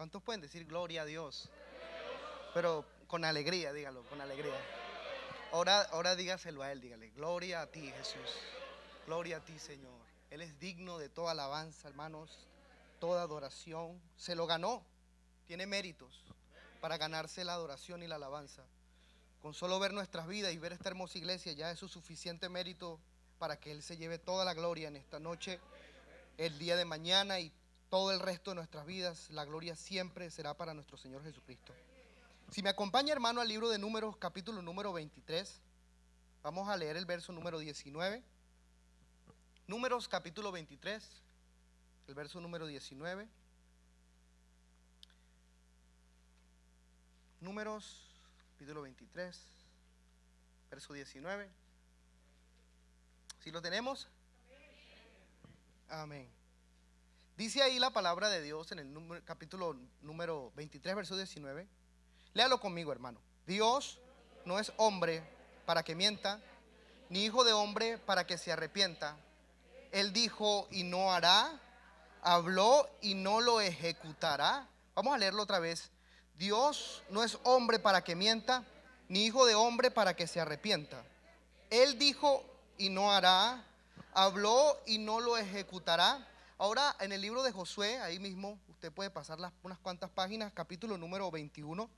¿Cuántos pueden decir gloria a Dios? Pero con alegría, dígalo, con alegría. Ahora dígaselo a Él, dígale, gloria a ti, Jesús. Gloria a ti, Señor. Él es digno de toda alabanza, hermanos, toda adoración. Se lo ganó, tiene méritos para ganarse la adoración y la alabanza. Con solo ver nuestras vidas y ver esta hermosa iglesia, ya es su suficiente mérito para que Él se lleve toda la gloria en esta noche, el día de mañana y todo el resto de nuestras vidas. La gloria siempre será para nuestro Señor Jesucristo. Si me acompaña, hermano, al libro de Números, capítulo número 23, vamos a leer el verso número 19. Números, capítulo 23, el verso número 19. Números, capítulo 23, verso 19. ¿Sí lo tenemos? Amén. Dice ahí la palabra de Dios en el capítulo número 23, verso 19. Léalo conmigo, hermano. Dios no es hombre para que mienta, ni hijo de hombre para que se arrepienta. Él dijo y no hará, habló y no lo ejecutará. Vamos a leerlo otra vez. Dios no es hombre para que mienta, ni hijo de hombre para que se arrepienta. Él dijo y no hará, habló y no lo ejecutará. Ahora en el libro de Josué, ahí mismo, usted puede pasar unas cuantas páginas, capítulo número 21.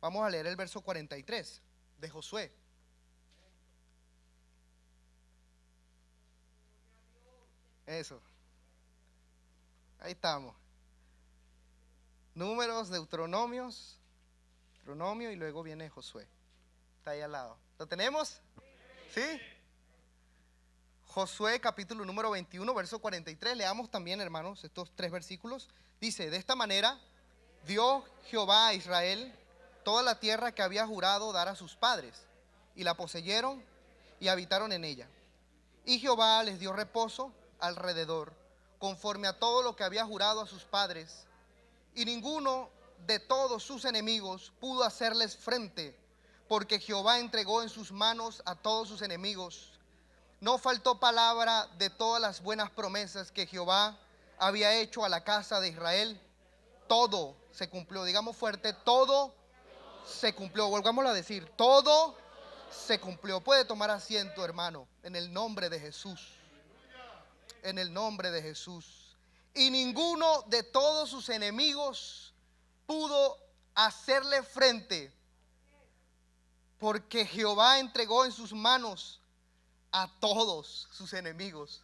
Vamos a leer el verso 43 de Josué. Eso. Ahí estamos. Números, Deuteronomio y luego viene Josué. Está ahí al lado. ¿Lo tenemos? ¿Sí? Josué capítulo número 21, verso 43. Leamos también, hermanos, estos 3 versículos. Dice, de esta manera dio Jehová a Israel toda la tierra que había jurado dar a sus padres, y la poseyeron y habitaron en ella. Y Jehová les dio reposo alrededor, conforme a todo lo que había jurado a sus padres, y ninguno de todos sus enemigos pudo hacerles frente, porque Jehová entregó en sus manos a todos sus enemigos. No faltó palabra de todas las buenas promesas que Jehová había hecho a la casa de Israel. Todo se cumplió. Digamos fuerte, todo se cumplió. Volvámoslo a decir, todo se cumplió. Puede tomar asiento, hermano, en el nombre de Jesús. En el nombre de Jesús. Y ninguno de todos sus enemigos pudo hacerle frente, porque Jehová entregó en sus manos a todos sus enemigos.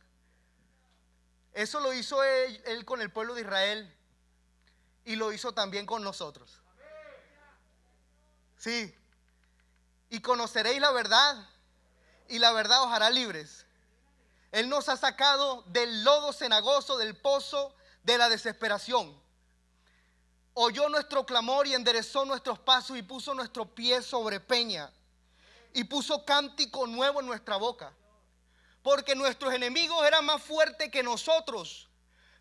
Eso lo hizo él con el pueblo de Israel, y lo hizo también con nosotros. Sí. Y conoceréis la verdad, y la verdad os hará libres. Él nos ha sacado del lodo cenagoso, del pozo de la desesperación. Oyó nuestro clamor y enderezó nuestros pasos, y puso nuestro pie sobre peña, y puso cántico nuevo en nuestra boca. Porque nuestros enemigos eran más fuertes que nosotros,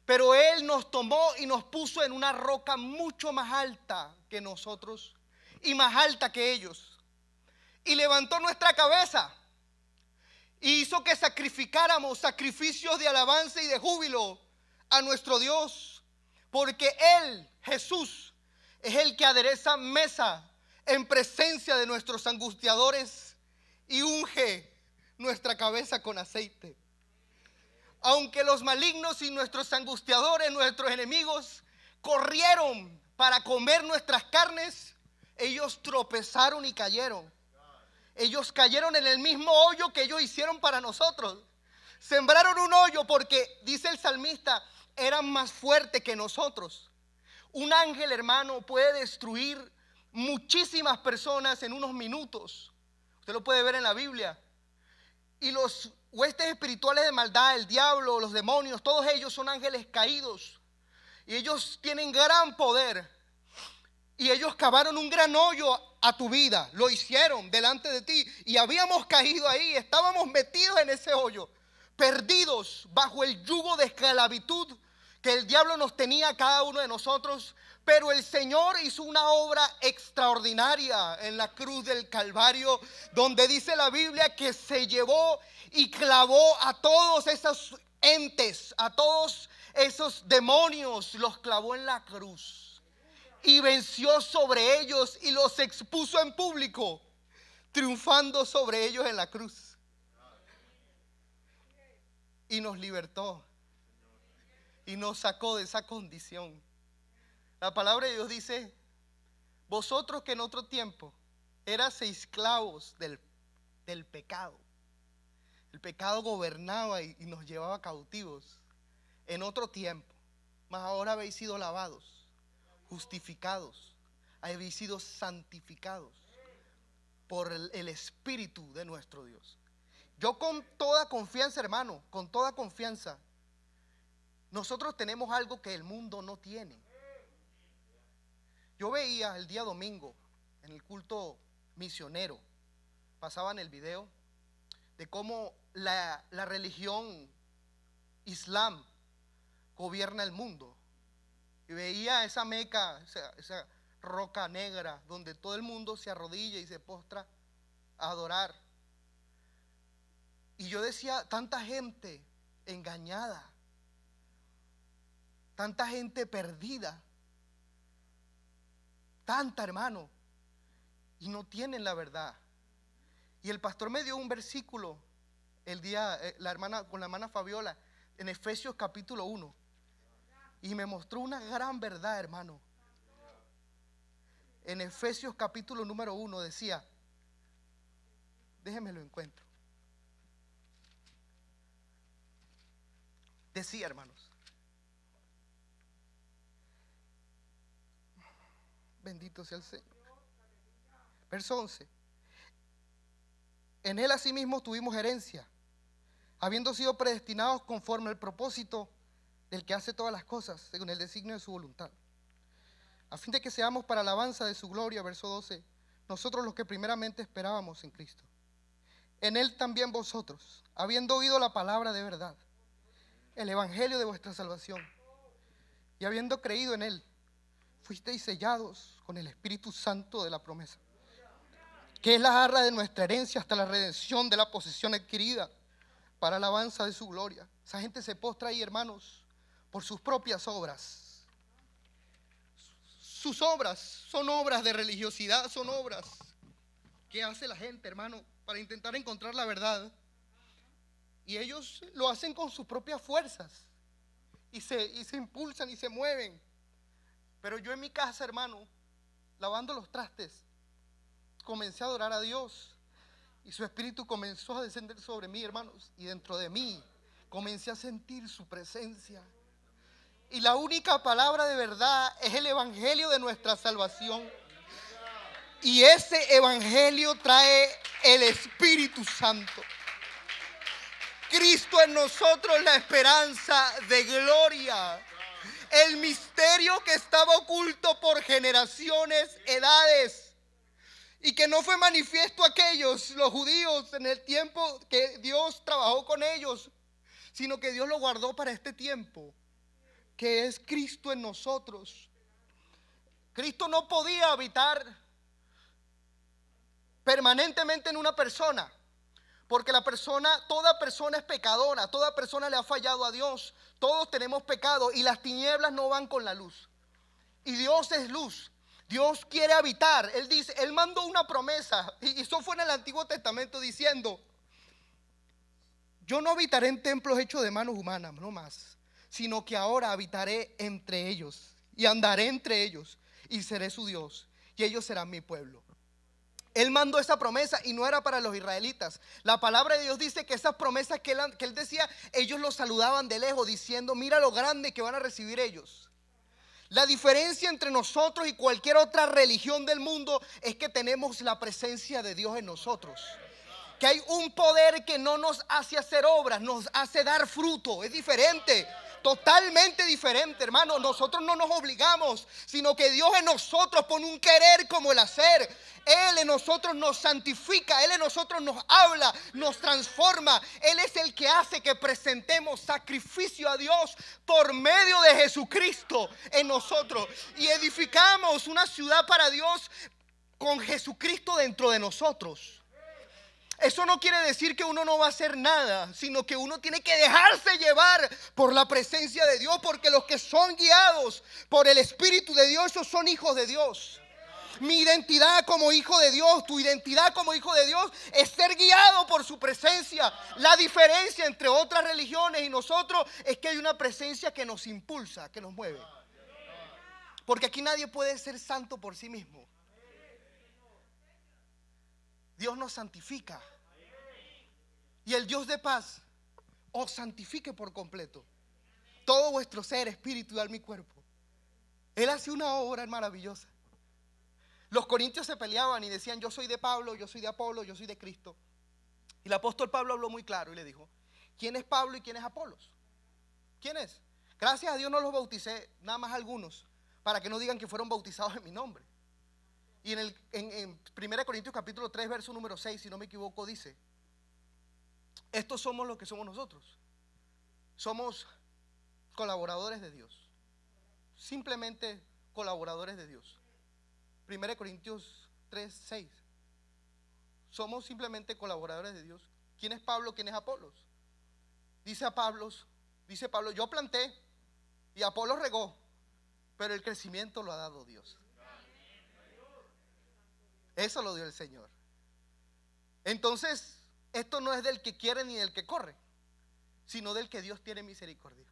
pero Él nos tomó y nos puso en una roca mucho más alta que nosotros y más alta que ellos. Y levantó nuestra cabeza y hizo que sacrificáramos sacrificios de alabanza y de júbilo a nuestro Dios. Porque Él, Jesús, es el que adereza mesa en presencia de nuestros angustiadores y unge nuestra cabeza con aceite. Aunque los malignos y nuestros angustiadores, nuestros enemigos, corrieron para comer nuestras carnes, ellos tropezaron y cayeron. Ellos cayeron en el mismo hoyo que ellos hicieron para nosotros. Sembraron un hoyo porque, dice el salmista, eran más fuertes que nosotros. Un ángel, hermano, puede destruir muchísimas personas en unos minutos. Usted lo puede ver en la Biblia. Y los huestes espirituales de maldad, el diablo, los demonios, todos ellos son ángeles caídos. Y ellos tienen gran poder. Y ellos cavaron un gran hoyo a tu vida. Lo hicieron delante de ti. Y habíamos caído ahí. Estábamos metidos en ese hoyo. Perdidos bajo el yugo de esclavitud que el diablo nos tenía a cada uno de nosotros. Pero el Señor hizo una obra extraordinaria en la cruz del Calvario, donde dice la Biblia que se llevó y clavó a todos esos entes, a todos esos demonios, los clavó en la cruz. y venció sobre ellos y los expuso en público, triunfando sobre ellos en la cruz. Y nos libertó y nos sacó de esa condición. La palabra de Dios dice: vosotros que en otro tiempo eras esclavos del pecado. El pecado gobernaba y nos llevaba cautivos en otro tiempo. Mas ahora habéis sido lavados, justificados, habéis sido santificados por el Espíritu de nuestro Dios. Yo con toda confianza, hermano, con toda confianza, nosotros tenemos algo que el mundo no tiene. Yo veía el día domingo en el culto misionero, pasaban el video de cómo la religión islam gobierna el mundo. Y veía esa Meca, esa roca negra donde todo el mundo se arrodilla y se postra a adorar. Y yo decía, tanta gente engañada, tanta gente perdida, tanta, hermano, y no tienen la verdad. Y el pastor me dio un versículo el día, con la hermana Fabiola, en Efesios capítulo 1, y me mostró una gran verdad, hermano. En Efesios capítulo número 1 decía, déjenme lo encuentro. Decía, hermanos, bendito sea el Señor. Verso 11. En él asimismo tuvimos herencia, habiendo sido predestinados conforme al propósito del que hace todas las cosas, según el designio de su voluntad, a fin de que seamos para alabanza de su gloria. Verso 12. Nosotros los que primeramente esperábamos en Cristo. En él también vosotros, habiendo oído la palabra de verdad, el evangelio de vuestra salvación, y habiendo creído en él, fuisteis sellados con el Espíritu Santo de la promesa, que es la arra de nuestra herencia hasta la redención de la posesión adquirida para alabanza de su gloria. Esa gente se postra ahí, hermanos, por sus propias obras. Sus obras son obras de religiosidad, son obras que hace la gente, hermano, para intentar encontrar la verdad. Y ellos lo hacen con sus propias fuerzas y se impulsan y se mueven. Pero yo en mi casa, hermano, lavando los trastes, comencé a adorar a Dios y su Espíritu comenzó a descender sobre mí, hermanos, y dentro de mí comencé a sentir su presencia. Y la única palabra de verdad es el evangelio de nuestra salvación. Y ese evangelio trae el Espíritu Santo. Cristo en nosotros, la esperanza de gloria. El misterio que estaba oculto por generaciones, edades, y que no fue manifiesto a aquellos, los judíos, en el tiempo que Dios trabajó con ellos, sino que Dios lo guardó para este tiempo, que es Cristo en nosotros. Cristo no podía habitar permanentemente en una persona, porque toda persona es pecadora, toda persona le ha fallado a Dios, todos tenemos pecado y las tinieblas no van con la luz. Y Dios es luz, Dios quiere habitar. Él dice, Él mandó una promesa, y eso fue en el Antiguo Testamento diciendo, yo no habitaré en templos hechos de manos humanas, no más, sino que ahora habitaré entre ellos y andaré entre ellos y seré su Dios y ellos serán mi pueblo. Él mandó esa promesa y no era para los israelitas. La palabra de Dios dice que esas promesas que él decía, ellos los saludaban de lejos diciendo, mira lo grande que van a recibir ellos. La diferencia entre nosotros y cualquier otra religión del mundo es que tenemos la presencia de Dios en nosotros. Que hay un poder que no nos hace hacer obras, nos hace dar fruto. Es diferente. Totalmente diferente, hermano. Nosotros no nos obligamos, sino que Dios en nosotros pone un querer como el hacer. Él en nosotros nos santifica, Él en nosotros nos habla, nos transforma. Él es el que hace que presentemos sacrificio a Dios por medio de Jesucristo en nosotros. Y edificamos una ciudad para Dios con Jesucristo dentro de nosotros. Eso no quiere decir que uno no va a hacer nada, sino que uno tiene que dejarse llevar por la presencia de Dios, porque los que son guiados por el Espíritu de Dios, esos son hijos de Dios. Mi identidad como hijo de Dios, tu identidad como hijo de Dios, es ser guiado por su presencia. La diferencia entre otras religiones y nosotros es que hay una presencia que nos impulsa, que nos mueve. Porque aquí nadie puede ser santo por sí mismo. Dios nos santifica. Y el Dios de paz os santifique por completo. Todo vuestro ser, espíritu, alma y cuerpo. Él hace una obra maravillosa. Los corintios se peleaban y decían: yo soy de Pablo, yo soy de Apolo, yo soy de Cristo. Y el apóstol Pablo habló muy claro y le dijo: ¿quién es Pablo y quién es Apolos? ¿Quién es? Gracias a Dios no los bauticé, nada más algunos, para que no digan que fueron bautizados en mi nombre. Y en 1 Corintios capítulo 3, verso número 6, si no me equivoco, dice: estos somos lo que somos nosotros. Somos colaboradores de Dios. Simplemente colaboradores de Dios. 1 Corintios 3, 6. Somos simplemente colaboradores de Dios. ¿Quién es Pablo? ¿Quién es Apolos? Dice Pablo: yo planté y Apolos regó, pero el crecimiento lo ha dado Dios. Eso lo dio el Señor. Entonces, esto no es del que quiere ni del que corre, sino del que Dios tiene misericordia.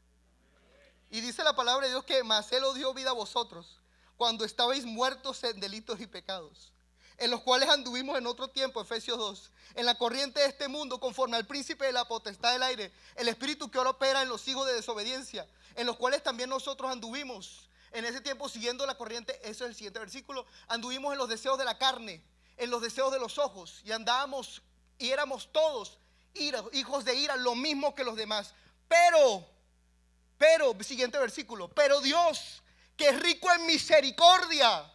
Y dice la palabra de Dios que mas Él os dio vida a vosotros cuando estabais muertos en delitos y pecados, en los cuales anduvimos en otro tiempo, Efesios 2, en la corriente de este mundo, conforme al príncipe de la potestad del aire, el espíritu que ahora opera en los hijos de desobediencia, en los cuales también nosotros anduvimos en ese tiempo siguiendo la corriente. Eso es el siguiente versículo: anduvimos en los deseos de la carne, en los deseos de los ojos, y andábamos y éramos todos hijos de ira, lo mismo que los demás. Pero, siguiente versículo: pero Dios, que es rico en misericordia,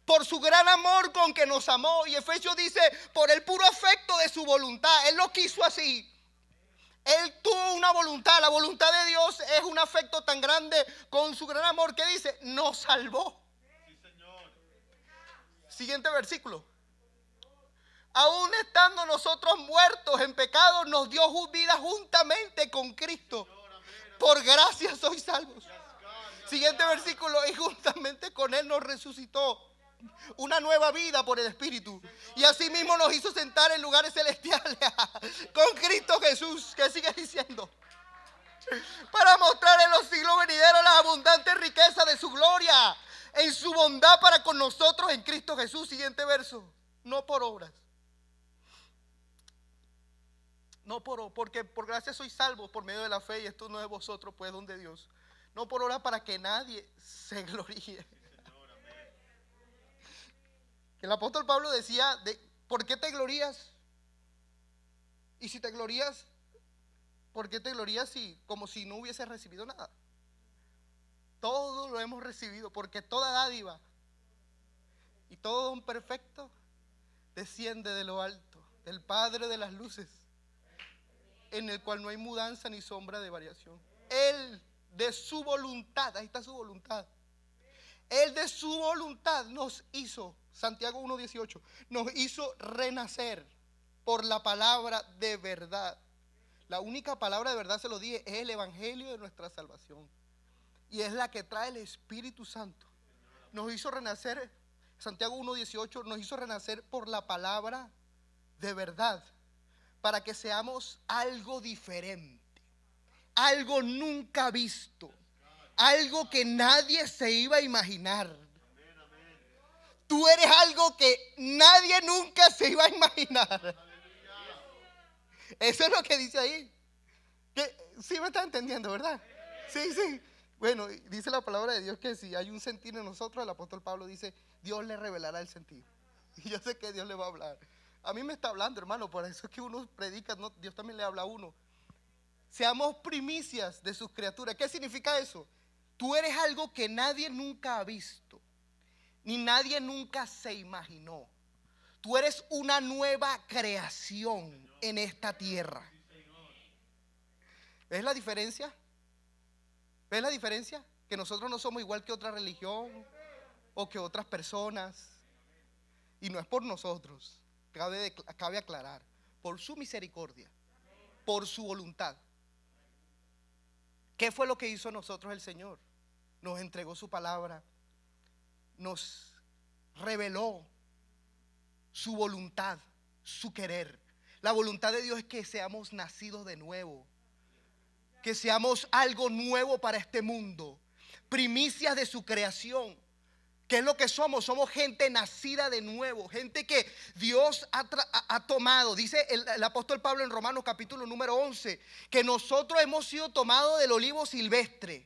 por su gran amor con que nos amó. Y Efesios dice: por el puro afecto de su voluntad. Él lo quiso así. Él tuvo una voluntad. La voluntad de Dios es un afecto tan grande con su gran amor que dice: nos salvó. Sí, Señor. Siguiente versículo: aún estando nosotros muertos en pecado, nos dio vida juntamente con Cristo. Por gracia sois salvos. Siguiente versículo: y juntamente con Él nos resucitó una nueva vida por el Espíritu, y asimismo nos hizo sentar en lugares celestiales con Cristo Jesús. ¿Qué sigue diciendo? Para mostrar en los siglos venideros las abundantes riquezas de su gloria en su bondad para con nosotros en Cristo Jesús. Siguiente verso: no por obras. No porque por gracia sois salvos por medio de la fe, y esto no es de vosotros, pues don de Dios. No por obra, para que nadie se gloríe. El apóstol Pablo decía: ¿por qué te glorías? Y si te glorías, ¿por qué te glorías como si no hubieses recibido nada? Todo lo hemos recibido, porque toda dádiva y todo don perfecto desciende de lo alto, del Padre de las luces, en el cual no hay mudanza ni sombra de variación. Él de su voluntad, ahí está su voluntad, Él de su voluntad nos hizo, Santiago 1:18, nos hizo renacer por la palabra de verdad. La única palabra de verdad, se lo dije, es el evangelio de nuestra salvación, y es la que trae el Espíritu Santo. Nos hizo renacer, Santiago 1:18, nos hizo renacer por la palabra de verdad, para que seamos algo diferente, algo nunca visto, algo que nadie se iba a imaginar. Tú eres algo que nadie nunca se iba a imaginar. Eso es lo que dice ahí. Sí me está entendiendo, ¿verdad? Sí. Bueno, dice la palabra de Dios que si hay un sentir en nosotros, el apóstol Pablo dice: Dios le revelará el sentir. Y yo sé que Dios le va a hablar. A mí me está hablando, hermano. Por eso es que uno predica, ¿no? Dios también le habla a uno. Seamos primicias de sus criaturas. ¿Qué significa eso? Tú eres algo que nadie nunca ha visto, ni nadie nunca se imaginó. Tú eres una nueva creación en esta tierra. ¿Ves la diferencia? ¿Ves la diferencia? Que nosotros no somos igual que otra religión o que otras personas. Y no es por nosotros, cabe aclarar, por su misericordia, por su voluntad. ¿Qué fue lo que hizo nosotros el Señor? Nos entregó su palabra, nos reveló su voluntad, su querer. La voluntad de Dios es que seamos nacidos de nuevo, que seamos algo nuevo para este mundo, primicias de su creación. ¿Qué es lo que somos? Somos gente nacida de nuevo, gente que Dios ha tomado. Dice el apóstol Pablo en Romanos capítulo número 11, que nosotros hemos sido tomados del olivo silvestre.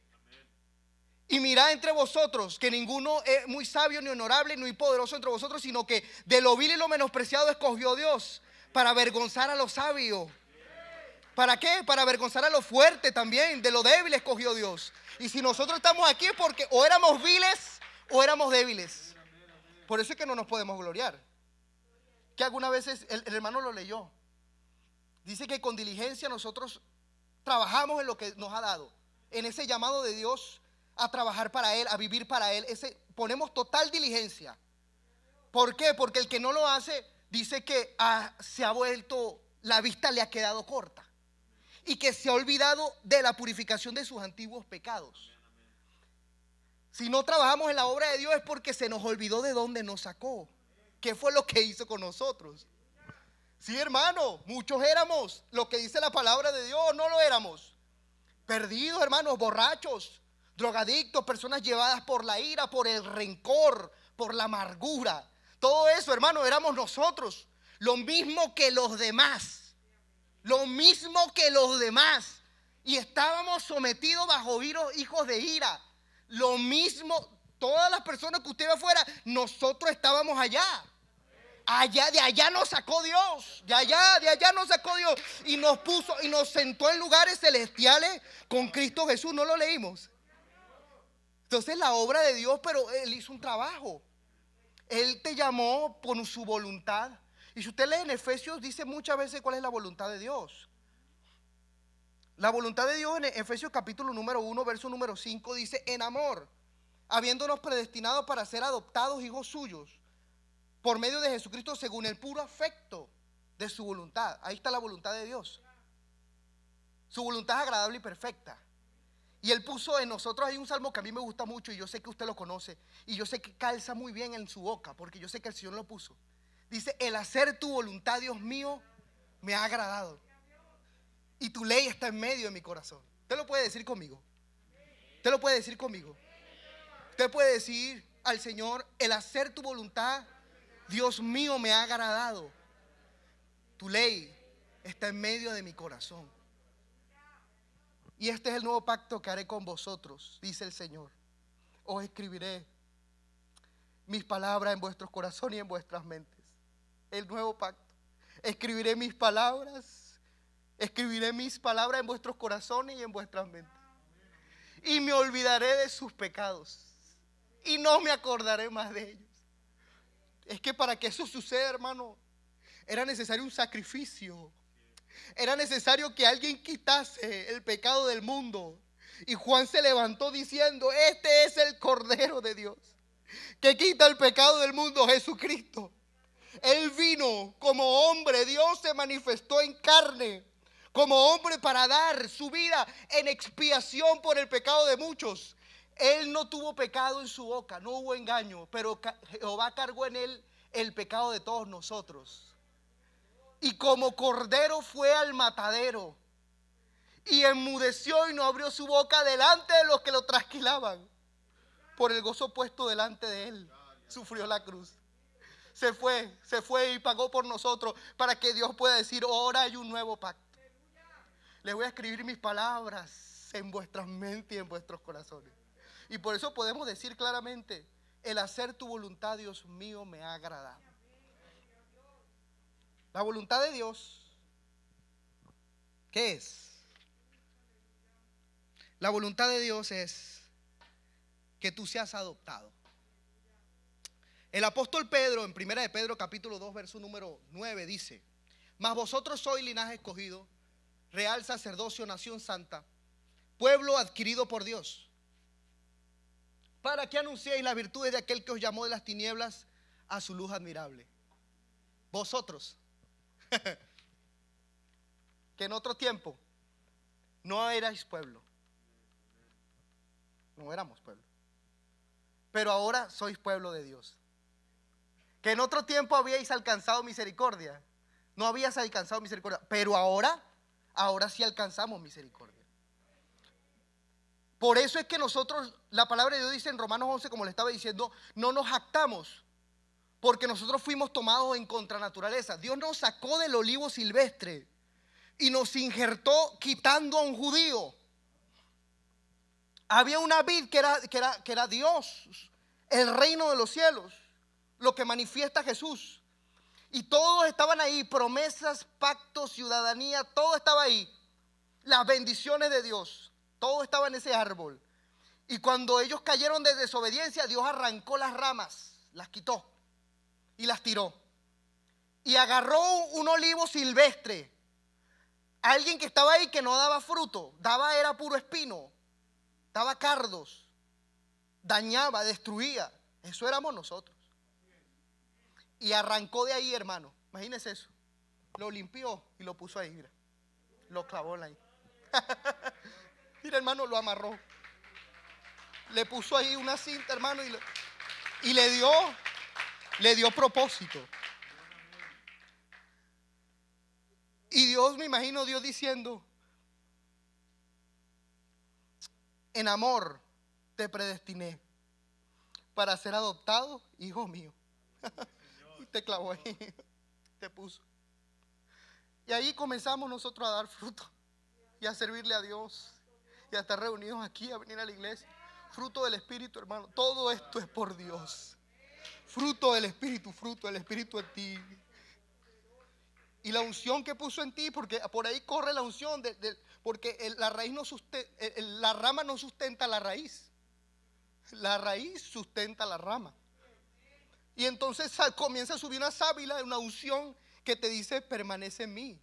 Y mirad entre vosotros que ninguno es muy sabio, ni honorable, ni poderoso entre vosotros, sino que de lo vil y lo menospreciado escogió Dios para avergonzar a los sabios. ¿Para qué? Para avergonzar a lo fuerte también. De lo débil escogió Dios. Y si nosotros estamos aquí es porque o éramos viles o éramos débiles. Por eso es que no nos podemos gloriar. Que algunas veces el hermano lo leyó. Dice que con diligencia nosotros trabajamos en lo que nos ha dado, en ese llamado de Dios a trabajar para Él, a vivir para Él. Ponemos total diligencia. ¿Por qué? Porque el que no lo hace dice que se ha vuelto, la vista le ha quedado corta y que se ha olvidado de la purificación de sus antiguos pecados. Si no trabajamos en la obra de Dios es porque se nos olvidó de dónde nos sacó. ¿Qué fue lo que hizo con nosotros? Sí, hermano, muchos éramos, lo que dice la palabra de Dios, no lo éramos. Perdidos, hermanos, borrachos, drogadictos, personas llevadas por la ira, por el rencor, por la amargura. Todo eso, hermano, éramos nosotros. Lo mismo que los demás. Lo mismo que los demás. Y estábamos sometidos bajo hijos de ira. Lo mismo, todas las personas que usted ve afuera, nosotros estábamos allá. De allá nos sacó Dios. De allá nos sacó Dios. Y nos puso y nos sentó en lugares celestiales con Cristo Jesús. ¿No lo leímos? Entonces la obra de Dios, pero Él hizo un trabajo. Él te llamó por su voluntad. Y si usted lee en Efesios, dice muchas veces cuál es la voluntad de Dios. La voluntad de Dios en Efesios capítulo número 1, verso número 5 dice: en amor, habiéndonos predestinado para ser adoptados hijos suyos por medio de Jesucristo según el puro afecto de su voluntad. Ahí está la voluntad de Dios. Su voluntad es agradable y perfecta. Y Él puso en nosotros, hay un salmo que a mí me gusta mucho y yo sé que usted lo conoce y yo sé que calza muy bien en su boca porque yo sé que el Señor lo puso. Dice: el hacer tu voluntad, Dios mío, me ha agradado y tu ley está en medio de mi corazón. Usted lo puede decir conmigo. Usted lo puede decir conmigo. Usted puede decir al Señor: el hacer tu voluntad, Dios mío, me ha agradado. Tu ley está en medio de mi corazón. Y este es el nuevo pacto que haré con vosotros, dice el Señor. Os escribiré mis palabras en vuestros corazones y en vuestras mentes. El nuevo pacto. Escribiré mis palabras en vuestros corazones y en vuestras mentes. Y me olvidaré de sus pecados y no me acordaré más de ellos. Es que para que eso suceda, hermano, era necesario un sacrificio. Era necesario que alguien quitase el pecado del mundo. Y Juan se levantó diciendo: este es el Cordero de Dios que quita el pecado del mundo, Jesucristo. Él vino como hombre, Dios se manifestó en carne como hombre para dar su vida en expiación por el pecado de muchos. Él no tuvo pecado en su boca, no hubo engaño, pero Jehová cargó en él el pecado de todos nosotros. Y como cordero fue al matadero y enmudeció y no abrió su boca delante de los que lo trasquilaban. Por el gozo puesto delante de él, sufrió la cruz. Se fue y pagó por nosotros para que Dios pueda decir: ahora hay un nuevo pacto. Les voy a escribir mis palabras en vuestras mentes y en vuestros corazones. Y por eso podemos decir claramente: el hacer tu voluntad, Dios mío, me ha agradado. La voluntad de Dios, ¿qué es? La voluntad de Dios es que tú seas adoptado. El apóstol Pedro, en 1 de Pedro capítulo 2, verso número 9 dice: mas vosotros sois linaje escogido, real sacerdocio, nación santa, pueblo adquirido por Dios, para que anunciéis las virtudes de aquel que os llamó de las tinieblas a su luz admirable. Vosotros, que en otro tiempo no erais pueblo. No éramos pueblo. Pero ahora sois pueblo de Dios. Que en otro tiempo habíais alcanzado misericordia. No habías alcanzado misericordia. Pero ahora sí alcanzamos misericordia. Por eso es que nosotros, la palabra de Dios dice en Romanos 11, como le estaba diciendo, no nos jactamos. Porque nosotros fuimos tomados en contranaturaleza. Dios nos sacó del olivo silvestre y nos injertó quitando a un judío. Había una vid que era Dios, el reino de los cielos, lo que manifiesta Jesús. Y todos estaban ahí, promesas, pactos, ciudadanía, todo estaba ahí. Las bendiciones de Dios, todo estaba en ese árbol. Y cuando ellos cayeron de desobediencia, Dios arrancó las ramas, las quitó y las tiró. Y agarró un olivo silvestre. Alguien que estaba ahí que no daba fruto, era puro espino. Daba cardos, dañaba, destruía. Eso éramos nosotros. Y arrancó de ahí, hermano. Imagínese eso. Lo limpió y lo puso ahí, mira. Lo clavó ahí. Mira, hermano, lo amarró. Le puso ahí una cinta, hermano, y le dio propósito. Y Dios, me imagino Dios diciendo: en amor te predestiné para ser adoptado, hijo mío. Y te clavó ahí, te puso. Y ahí comenzamos nosotros a dar fruto y a servirle a Dios y a estar reunidos aquí, a venir a la iglesia. Fruto del Espíritu, hermano. Todo esto es por Dios. Fruto del Espíritu en ti. Y la unción que puso en ti, porque por ahí corre la unción, porque la raíz no la rama no sustenta la raíz. La raíz sustenta la rama. Y entonces comienza a subir una sábila, una unción que te dice: permanece en mí.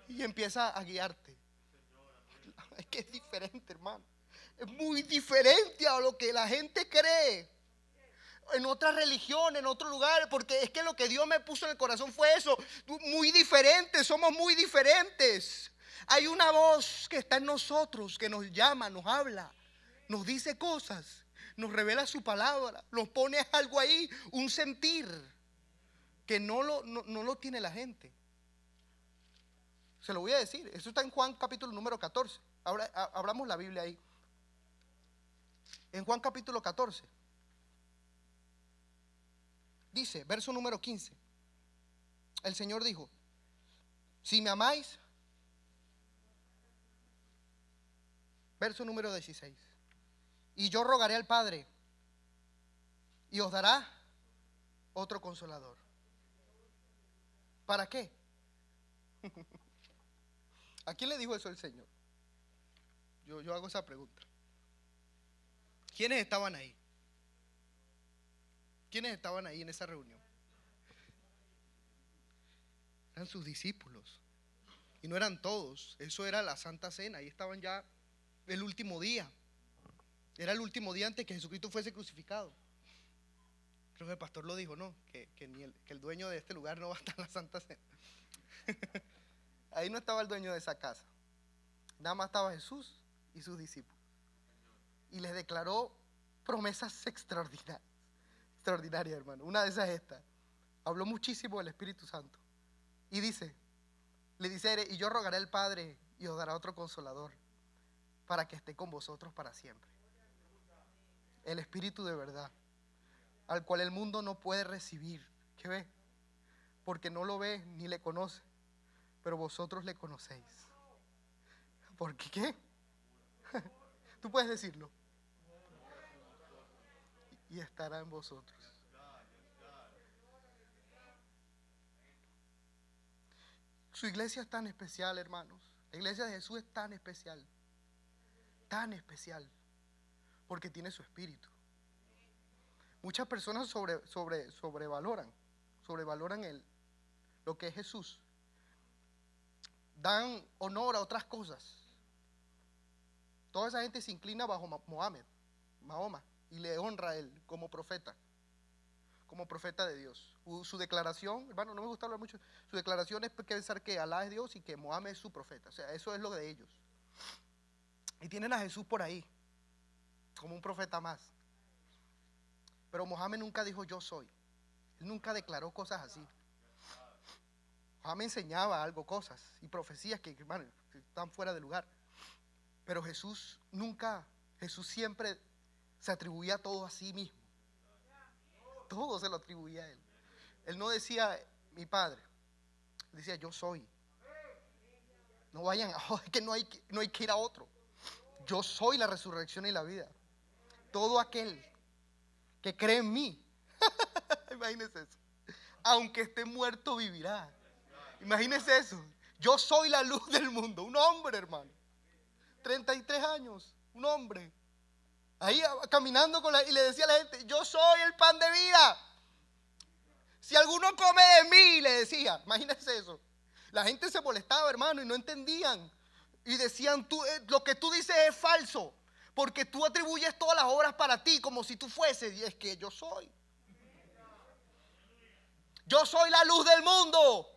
Y empieza a guiarte. Es que es diferente, hermano. Es muy diferente a lo que la gente cree. En otra religión, en otro lugar, porque es que lo que Dios me puso en el corazón fue eso. Muy diferentes, somos muy diferentes. Hay una voz que está en nosotros, que nos llama, nos habla, nos dice cosas, nos revela su palabra, nos pone algo ahí, un sentir que no lo tiene la gente. Se lo voy a decir, eso está en Juan capítulo número 14. Ahora abramos la Biblia ahí. En Juan capítulo 14. Dice, verso número 15. El Señor dijo: si me amáis. Verso número 16. Y yo rogaré al Padre y os dará otro consolador. ¿Para qué? ¿A quién le dijo eso el Señor? Yo hago esa pregunta. ¿Quiénes estaban ahí? ¿Quiénes estaban ahí en esa reunión? Eran sus discípulos. Y no eran todos. Eso era la Santa Cena. Ahí estaban ya el último día. Era el último día antes que Jesucristo fuese crucificado. Creo que el pastor lo dijo, ¿no? Que el dueño de este lugar no va a estar en la Santa Cena. Ahí no estaba el dueño de esa casa. Nada más estaba Jesús y sus discípulos. Y les declaró promesas extraordinarias. Extraordinaria, hermano. Una de esas es esta. Habló muchísimo del Espíritu Santo. Y le dice, y yo rogaré al Padre y os dará otro consolador para que esté con vosotros para siempre. El Espíritu de verdad, al cual el mundo no puede recibir. ¿Qué ve? Porque no lo ve ni le conoce, pero vosotros le conocéis. ¿Por qué? Tú puedes decirlo. Y estará en vosotros. Su iglesia es tan especial, hermanos. La iglesia de Jesús es tan especial. Tan especial. Porque tiene su espíritu. Muchas personas sobrevaloran lo que es Jesús. Dan honor a otras cosas. Toda esa gente se inclina bajo Mahoma, y le honra a él como profeta, como profeta de Dios. Su declaración, hermano, no me gusta hablar mucho. Su declaración es pensar que Alá es Dios y que Mohammed es su profeta. O sea, eso es lo de ellos. Y tienen a Jesús por ahí, como un profeta más. Pero Mohammed nunca dijo yo soy. Él nunca declaró cosas así. Mohammed enseñaba algo, cosas y profecías que, hermano, están fuera de lugar. Pero Jesús siempre se atribuía todo a sí mismo. Todo se lo atribuía a él. Él no decía mi padre, decía yo soy. No vayan, es que no hay que ir a otro. Yo soy la resurrección y la vida. Todo aquel que cree en mí, imagínese eso, aunque esté muerto vivirá. Imagínese eso. Yo soy la luz del mundo. Un hombre, hermano, 33 años, un hombre ahí caminando y le decía a la gente, yo soy el pan de vida. Si alguno come de mí, le decía. Imagínense eso. La gente se molestaba, hermano, y no entendían. Y decían, lo que tú dices es falso, porque tú atribuyes todas las obras para ti, como si tú fueses. Y es que yo soy. Yo soy la luz del mundo.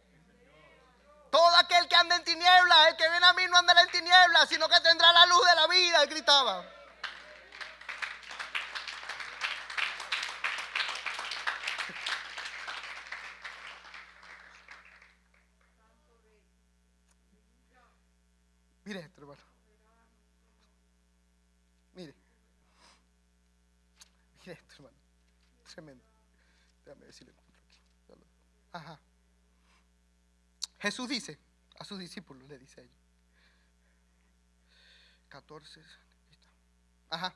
Todo aquel que anda en tinieblas, el que viene a mí no andará en tinieblas, sino que tendrá la luz de la vida. Él gritaba. Mire esto, hermano. Mire esto, hermano. Tremendo. Déjame ver si lo encuentro aquí. Ajá. Jesús dice a sus discípulos, le dice a ellos. 14. Ajá.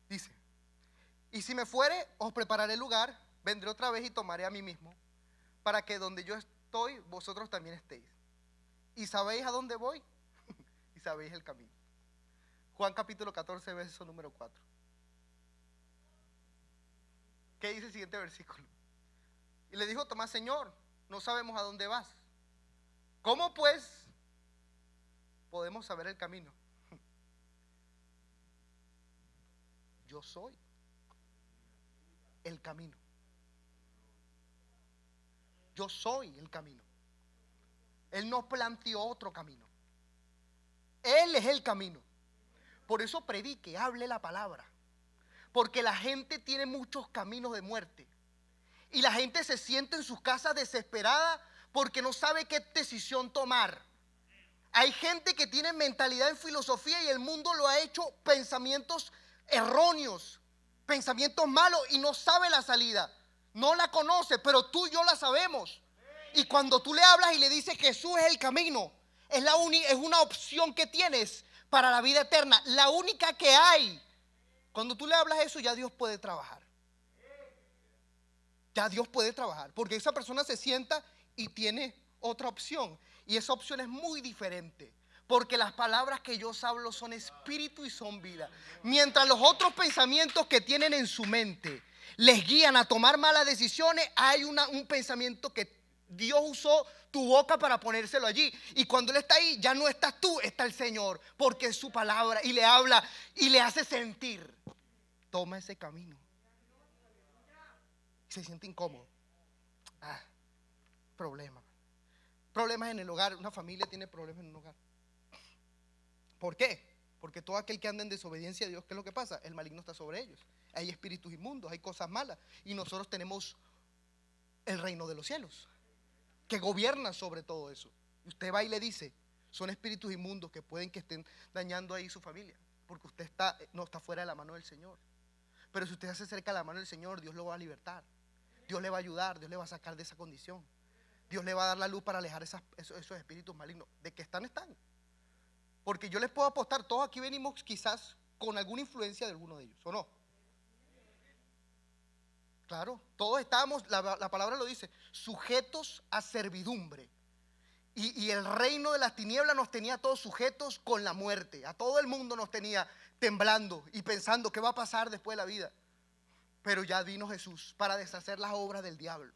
Dice, y si me fuere, os prepararé lugar, vendré otra vez y tomaré a mí mismo, para que donde yo estoy, vosotros también estéis. ¿Y sabéis a dónde voy? Y sabéis el camino. Juan capítulo 14, verso número 4. ¿Qué dice el siguiente versículo? Y le dijo Tomás, Señor, no sabemos a dónde vas. ¿Cómo pues podemos saber el camino? Yo soy el camino. Yo soy el camino. Él no planteó otro camino. Él es el camino. Por eso predique, hable la palabra. Porque la gente tiene muchos caminos de muerte. Y la gente se siente en sus casas desesperada porque no sabe qué decisión tomar. Hay gente que tiene mentalidad en filosofía y el mundo lo ha hecho pensamientos erróneos, pensamientos malos y no sabe la salida. No la conoce, pero tú y yo la sabemos. Y cuando tú le hablas y le dices que Jesús es el camino, es una opción que tienes para la vida eterna, la única que hay. Cuando tú le hablas eso, ya Dios puede trabajar. Ya Dios puede trabajar, porque esa persona se sienta y tiene otra opción. Y esa opción es muy diferente, porque las palabras que yo hablo son espíritu y son vida. Mientras los otros pensamientos que tienen en su mente les guían a tomar malas decisiones, hay un pensamiento que Dios usó tu boca para ponérselo allí. Y cuando Él está ahí, ya no estás tú, está el Señor, porque es su palabra y le habla y le hace sentir. Toma ese camino. Se siente incómodo. Problemas en el hogar. Una familia tiene problemas en un hogar. ¿Por qué? Porque todo aquel que anda en desobediencia a Dios, ¿qué es lo que pasa? El maligno está sobre ellos. Hay espíritus inmundos, hay cosas malas. Y nosotros tenemos el reino de los cielos, que gobierna sobre todo eso. Y usted va y le dice, son espíritus inmundos que pueden que estén dañando ahí su familia, porque usted no está fuera de la mano del Señor. Pero si usted se acerca a la mano del Señor, Dios lo va a libertar. Dios le va a ayudar, Dios le va a sacar de esa condición. Dios le va a dar la luz para alejar esos espíritus malignos. De que están. Porque yo les puedo apostar, todos aquí venimos quizás con alguna influencia de alguno de ellos, ¿o no? Claro, todos estábamos, la palabra lo dice, sujetos a servidumbre. Y el reino de las tinieblas nos tenía todos sujetos con la muerte. A todo el mundo nos tenía temblando y pensando qué va a pasar después de la vida. Pero ya vino Jesús para deshacer las obras del diablo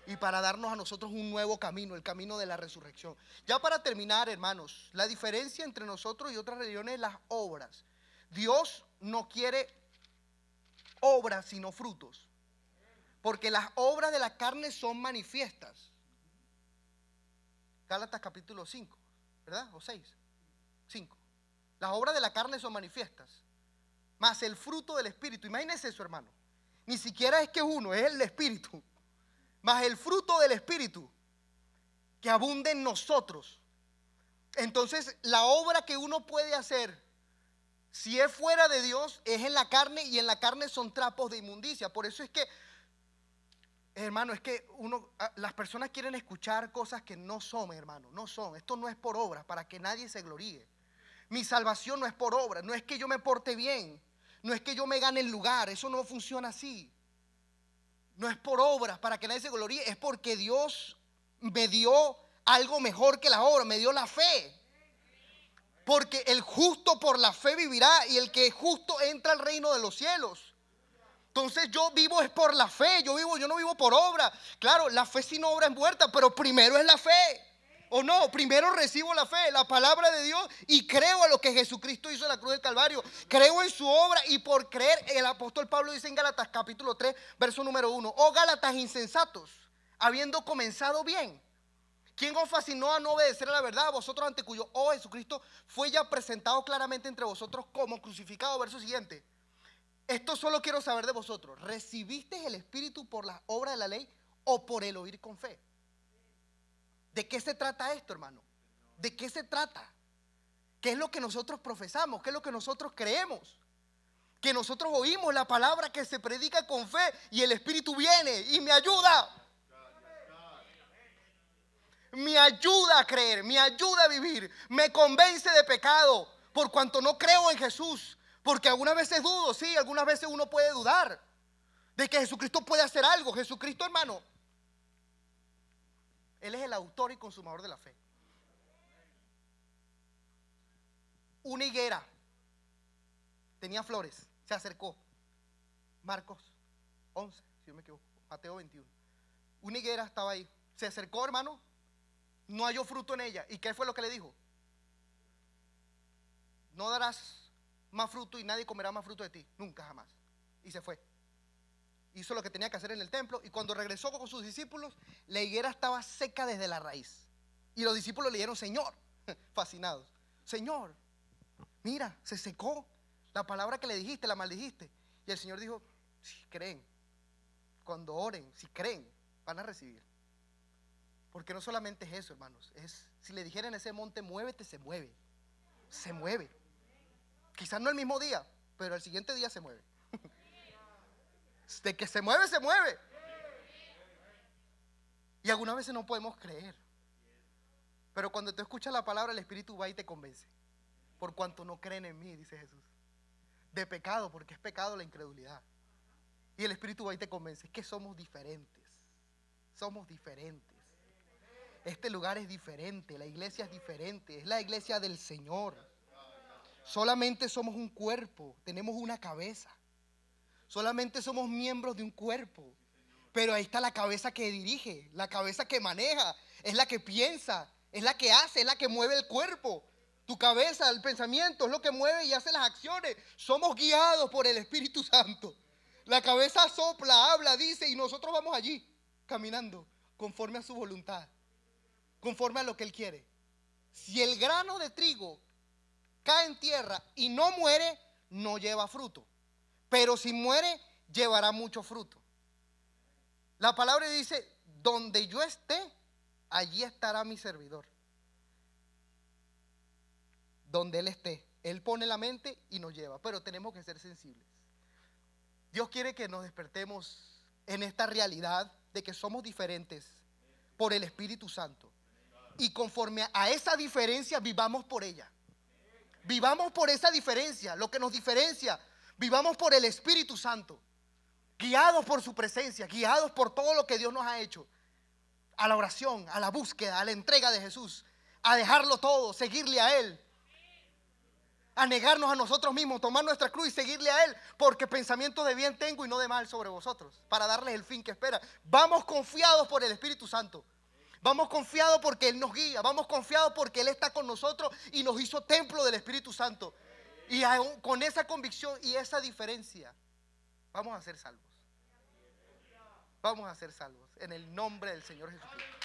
y para darnos a nosotros un nuevo camino, el camino de la resurrección. Ya para terminar, hermanos, la diferencia entre nosotros y otras religiones es las obras. Dios no quiere obras sino frutos. Porque las obras de la carne son manifiestas. Gálatas capítulo 5, ¿verdad? O 6, 5. Las obras de la carne son manifiestas, mas el fruto del Espíritu, imagínense eso, hermano, ni siquiera es que uno, es el Espíritu, mas el fruto del Espíritu que abunde en nosotros. Entonces, la obra que uno puede hacer, si es fuera de Dios, es en la carne, y en la carne son trapos de inmundicia. Por eso es que, hermano, es que las personas quieren escuchar cosas que no son, hermano, no son. Esto no es por obra, para que nadie se gloríe. Mi salvación no es por obra, no es que yo me porte bien, no es que yo me gane el lugar, eso no funciona así. No es por obras para que nadie se gloríe, es porque Dios me dio algo mejor que la obra, me dio la fe. Porque el justo por la fe vivirá, y el que es justo entra al reino de los cielos. Entonces yo vivo es por la fe, yo no vivo por obra. Claro, la fe sin obra es muerta, pero primero es la fe. ¿O no? Primero recibo la fe, la palabra de Dios, y creo a lo que Jesucristo hizo en la cruz del Calvario. Creo en su obra, y por creer, el apóstol Pablo dice en Gálatas capítulo 3, verso número 1: oh Gálatas insensatos, habiendo comenzado bien, ¿quién os fascinó a no obedecer a la verdad? Vosotros, ante cuyo Jesucristo fue ya presentado claramente entre vosotros como crucificado. Verso siguiente: esto solo quiero saber de vosotros, ¿recibisteis el Espíritu por la obra de la ley o por el oír con fe? ¿De qué se trata esto, hermano? ¿De qué se trata? ¿Qué es lo que nosotros profesamos? ¿Qué es lo que nosotros creemos? Que nosotros oímos la palabra que se predica con fe, y el Espíritu viene y me ayuda. Me ayuda a creer, me ayuda a vivir, me convence de pecado, por cuanto no creo en Jesús. Porque algunas veces dudo, sí, algunas veces uno puede dudar de que Jesucristo puede hacer algo. Jesucristo, hermano, Él es el autor y consumador de la fe. Una higuera tenía flores, se acercó. Marcos 11, si yo me equivoco, Mateo 21. Una higuera estaba ahí, se acercó, hermano, no halló fruto en ella. ¿Y qué fue lo que le dijo? No darás más fruto y nadie comerá más fruto de ti, nunca jamás. Y se fue. Hizo lo que tenía que hacer en el templo, y cuando regresó con sus discípulos, la higuera estaba seca desde la raíz. Y los discípulos le dijeron: Señor, fascinados, Señor, mira, se secó. La palabra que le dijiste, la maldijiste. Y el Señor dijo: si creen, cuando oren, si creen, van a recibir. Porque no solamente es eso, hermanos, es, si le dijera en ese monte, muévete, se mueve. Se mueve. Quizás no el mismo día, pero el siguiente día se mueve. De que se mueve, se mueve. Y algunas veces no podemos creer, pero cuando tú escuchas la palabra, el Espíritu va y te convence. Por cuanto no creen en mí, dice Jesús. De pecado, porque es pecado la incredulidad. Y el Espíritu va y te convence. Es que somos diferentes. Somos diferentes. Este lugar es diferente, la iglesia es diferente, es la iglesia del Señor. Solamente somos un cuerpo, tenemos una cabeza. Solamente somos miembros de un cuerpo. Pero ahí está la cabeza que dirige, la cabeza que maneja, es la que piensa, es la que hace, es la que mueve el cuerpo. Tu cabeza, el pensamiento, es lo que mueve y hace las acciones. Somos guiados por el Espíritu Santo. La cabeza sopla, habla, dice, y nosotros vamos allí, caminando, conforme a su voluntad, conforme a lo que Él quiere. Si el grano de trigo cae en tierra y no muere, no lleva fruto. Pero si muere, llevará mucho fruto. La palabra dice: donde yo esté, allí estará mi servidor. Donde Él esté, Él pone la mente y nos lleva. Pero tenemos que ser sensibles. Dios quiere que nos despertemos en esta realidad de que somos diferentes por el Espíritu Santo. Y conforme a esa diferencia, vivamos por ella. Vivamos por esa diferencia, lo que nos diferencia. Vivamos por el Espíritu Santo, guiados por su presencia, guiados por todo lo que Dios nos ha hecho. A la oración, a la búsqueda, a la entrega de Jesús, a dejarlo todo, seguirle a Él, a negarnos a nosotros mismos, tomar nuestra cruz y seguirle a Él, porque pensamientos de bien tengo y no de mal sobre vosotros, para darles el fin que espera. Vamos confiados por el Espíritu Santo. Vamos confiados porque Él nos guía. Vamos confiados porque Él está con nosotros y nos hizo templo del Espíritu Santo. Y aún con esa convicción y esa diferencia, vamos a ser salvos. vamos a ser salvos en el nombre del Señor Jesucristo.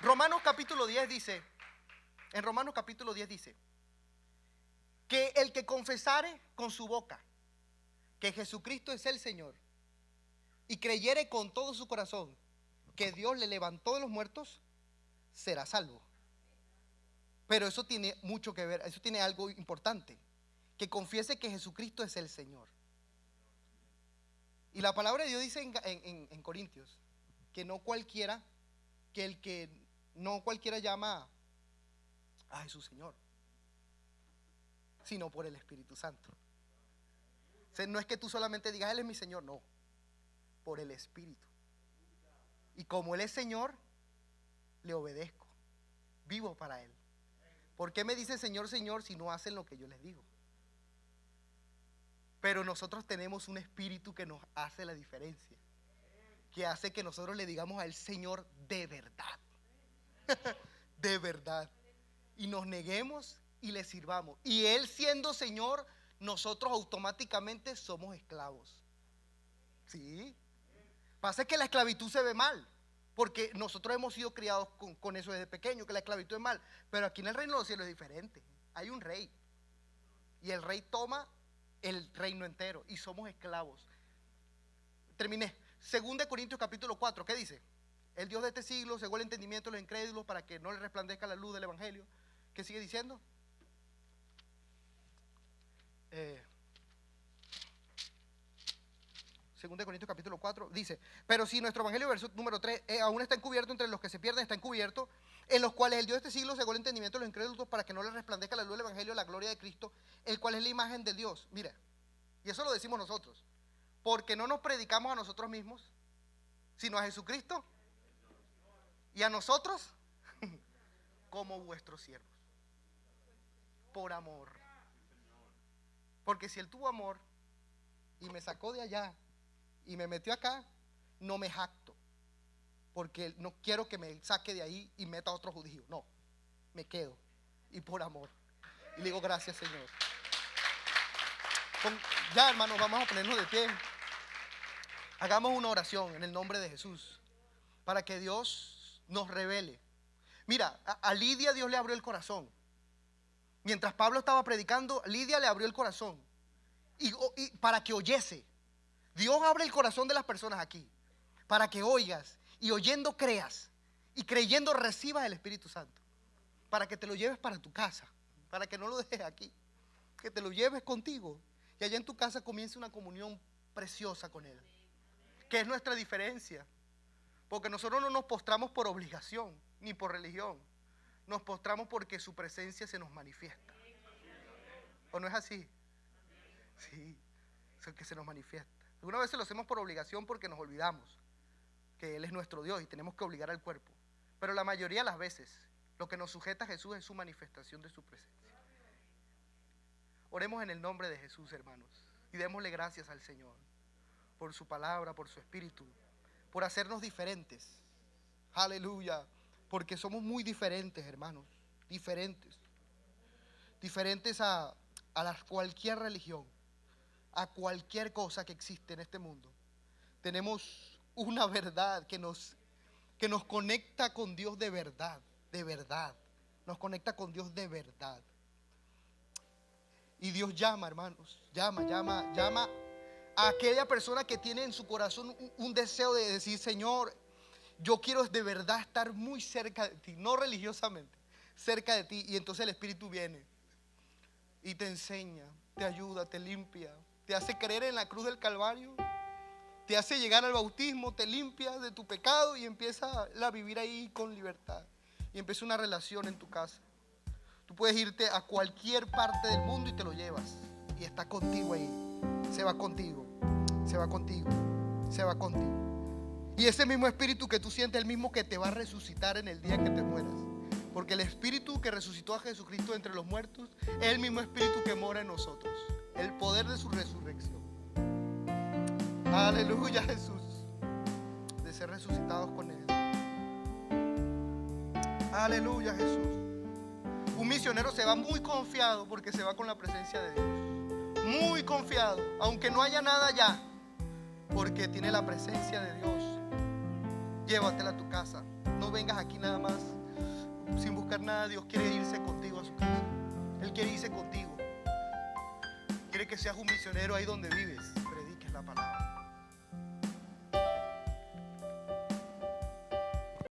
Romanos capítulo 10 dice, en Romanos capítulo 10 dice, que el que confesare con su boca que Jesucristo es el Señor y creyere con todo su corazón que Dios le levantó de los muertos, será salvo. Pero eso tiene mucho que ver, eso tiene algo importante, que confiese que Jesucristo es el Señor. Y la palabra de Dios dice en Corintios que no cualquiera, no cualquiera llama a Jesús Señor, sino por el Espíritu Santo. O sea, no es que tú solamente digas Él es mi Señor, no, por el Espíritu. Y como Él es Señor, le obedezco, vivo para Él. ¿Por qué me dicen Señor, Señor si no hacen lo que yo les digo? Pero nosotros tenemos un espíritu que nos hace la diferencia, que hace que nosotros le digamos al Señor de verdad, de verdad, y nos neguemos y le sirvamos. Y Él siendo Señor, nosotros automáticamente somos esclavos. Sí. Pasa que la esclavitud se ve mal, porque nosotros hemos sido criados con eso desde pequeño, que la esclavitud es mal. Pero aquí en el reino de los cielos es diferente. Hay un rey, y el rey toma el reino entero, y somos esclavos. Terminé. 2 Corintios capítulo 4, ¿qué dice? El Dios de este siglo cegó el entendimiento de los incrédulos para que no les resplandezca la luz del evangelio. ¿Qué sigue diciendo? 2 Corintios capítulo 4 dice: pero si nuestro evangelio, verso número 3, aún está encubierto entre los que se pierden, está encubierto, en los cuales el Dios de este siglo cegó el entendimiento de los incrédulos para que no les resplandezca la luz del evangelio, la gloria de Cristo, el cual es la imagen de Dios. Mira, y eso lo decimos nosotros, porque no nos predicamos a nosotros mismos, sino a Jesucristo y a nosotros como vuestros siervos, por amor. Porque si Él tuvo amor y me sacó de allá y me metió acá, no me jacto, porque no quiero que me saque de ahí y meta a otro judío. No, me quedo, y por amor. Y le digo gracias, Señor. Ya, hermanos, vamos a ponernos de pie. Hagamos una oración en el nombre de Jesús para que Dios nos revele. Mira, a Lidia Dios le abrió el corazón. Mientras Pablo estaba predicando, Lidia le abrió el corazón y para que oyese. Dios abre el corazón de las personas aquí para que oigas, y oyendo creas, y creyendo recibas el Espíritu Santo, para que te lo lleves para tu casa, para que no lo dejes aquí, que te lo lleves contigo y allá en tu casa comience una comunión preciosa con Él, que es nuestra diferencia, porque nosotros no nos postramos por obligación ni por religión, nos postramos porque su presencia se nos manifiesta. ¿O no es así? Sí, es el que se nos manifiesta. Algunas veces lo hacemos por obligación porque nos olvidamos que Él es nuestro Dios y tenemos que obligar al cuerpo. Pero la mayoría de las veces lo que nos sujeta a Jesús es su manifestación de su presencia. Oremos en el nombre de Jesús, hermanos, y démosle gracias al Señor por su palabra, por su espíritu, por hacernos diferentes. Aleluya. Porque somos muy diferentes, hermanos, diferentes a cualquier religión, a cualquier cosa que existe en este mundo. Tenemos una verdad que nos conecta con Dios de verdad, nos conecta con Dios de verdad. Y Dios llama, hermanos, llama a aquella persona que tiene en su corazón un deseo de decir: Señor, yo quiero de verdad estar muy cerca de ti, no religiosamente, cerca de ti. Y entonces el Espíritu viene y te enseña, te ayuda, te limpia, te hace creer en la cruz del Calvario, te hace llegar al bautismo, te limpia de tu pecado y empieza a vivir ahí con libertad. Y empieza una relación en tu casa. Tú puedes irte a cualquier parte del mundo y te lo llevas, y está contigo ahí, se va contigo. Y ese mismo espíritu que tú sientes, el mismo que te va a resucitar en el día que te mueras. Porque el espíritu que resucitó a Jesucristo entre los muertos es el mismo espíritu que mora en nosotros. El poder de su resurrección. Aleluya, Jesús. De ser resucitados con Él. Aleluya, Jesús. Un misionero se va muy confiado porque se va con la presencia de Dios. muy confiado, aunque no haya nada allá, porque tiene la presencia de Dios. Llévatela a tu casa. No vengas aquí nada más sin buscar nada. Dios quiere irse contigo a su casa. Él quiere irse contigo. Quiere que seas un misionero ahí donde vives. Prediques la palabra.